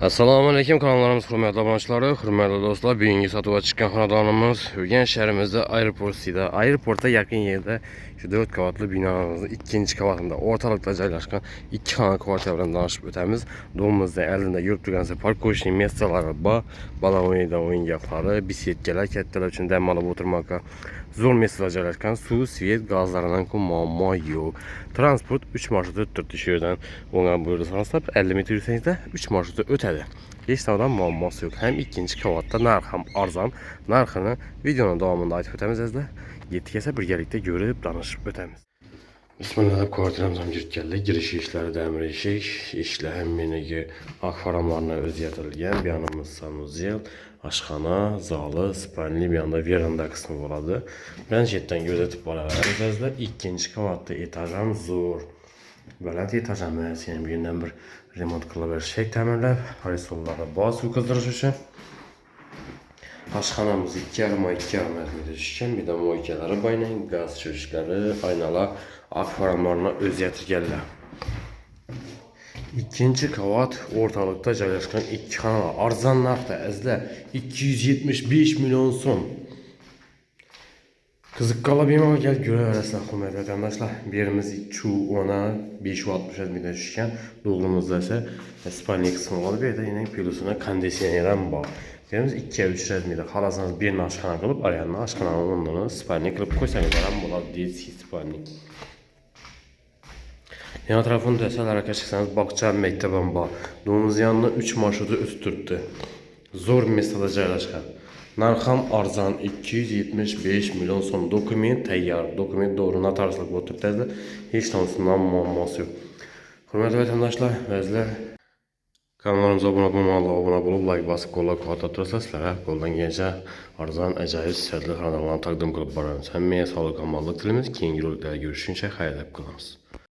Assalamu alaykum, kanallarımız hürmetli abonəçiləri, hürmetli dostlar. Bugünkü satığa çıxan xonadonumuz Hürgen şəhərimizdə Aeroport'da. Aeroport'a yakın yerdə 4 qavatlı binamızın ikinci qavatında ortalıqda yerləşən 2 xana kvartirlərdən danışıb ötəmiz. Domuzda əlində yurt düzənsə park qoşun messaları, bala oyuncaqları, bisikletlər, kətlər üçün dəm alıb oturmağa zor mesajlar yerləşən su, svet, qazlarından muamma yox. Transport 3 marşrutu tutdu şəhərdən. Ona buyurursanız 50 metr yüksəklikdə 3 marşrutu ötədi. Heç sağdan muamması yox. Həm ikinci qavatda narx həm arzan. Narxını videonun davamında aytıb ötəmiz əzlə. Yetkəsə birgəlikdə görüb danışıb ötəmiz. Bismillah, kvartiramızdan girib gəldik. Giriş işləri dəmir işlə həmminəki akvaramlarına özgərtilgən. Bir yanımız sanuzel, aşxana, zalı, spalni, bir yanda veranda qismi oladı. Bənşətdən gözətib balalarımız əzlə. İkinci qavatda etajan zor. Belənt etajan mühəssiyən bir gündən bir remont qılıb şək təmirləb. Harisollarda bazı su qızdırış üçün. Aşxanamız 2,5 metre düşkən, bir də moykeləri baynayın, qaz çöşkləri, aynalar, akvaramlarına özgərtirgənlər. İkinci qavat ortalıqda yerləşən 2 xana, arzan narxda əzlə 275 milyon son. Qızıqqala beymə gəl görə verəslər xürmətli vətəndaşlar. Birimiz 210-a 560 metre düşkən, doğrumuzda isə spalni qismi oldu. Bir də yenə pilusuna kondisionerən bağ. Birimiz 2-3 rəzmidə xalasanız birini aşxana qılıb, arayanına aşxananın ondan spalni qılıb qoysanız aram olar deyil spalni. Yan tarafını dəsəl hərəkət çıxsanız bağça, məktəbən bağ. Doğumuz yanına 3 marşrutu ötürtdü. Zor mesada yerləşən. Narxam arzan 275 milyon son. Dokument təyyar. Dokument doğru notarslık oturtdəzdə. Heç tanısından muamması yox. Hürmətli vətəndaşlar, vəzlər kanallarımıza abunə olub, like basıb, qolla qolata turasınızlar. Qoldan gecə arzan, əcayib sərli xanallarına təqdim qılıb bararız. Həmməyə sağlıq, amalıq dilimiz. Keyingi roliklərdə görüşünçə xəyirləb qılırız.